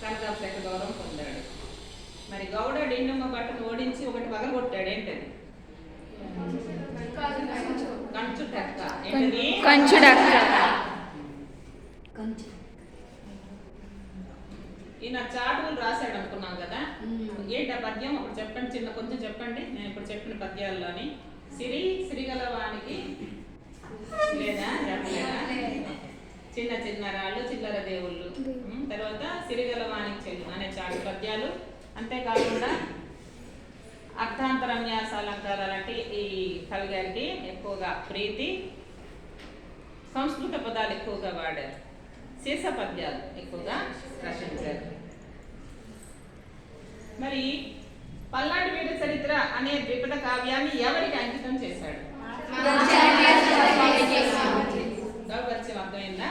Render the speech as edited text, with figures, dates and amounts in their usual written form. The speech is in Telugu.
కనకాభిషేక గౌరవం పొందాడు. మరి గౌడ డిండమ్మ భట్టును ఓడించి ఒకటి పగలగొట్టాడు. ఏంటది? కంచుడక్క. ఏంటది? కంచుడక్క. ఈయన చాటులు రాశాడు అనుకున్నాం కదా. ఏంటి ఆ పద్యం ఒకటి చెప్పండి, కొంచెం చెప్పండి. నేను ఇప్పుడు చెప్పిన పద్యాల్లోని సిరిగలవానికి లేదా చిన్న చిన్న రాళ్ళు చిల్లర దేవుళ్ళు, తర్వాత సిరిగలవానికి చెల్లు అనే చాటు పద్యాలు. అంతేకాకుండా అర్థాంతరన్యాస అలంకారాలు అంటే ఈ కవి గారికి ఎక్కువగా ప్రీతి, సంస్కృత పదాలు ఎక్కువగా వాడారు, శీర్ష పద్యాలు ఎక్కువగా రచించారు. మరి పల్నాటి వీర చరిత్ర అనే ద్విపద కావ్యాన్ని ఎవరికి అంకితం చేశాడు? పరిచయం అర్థమైందా?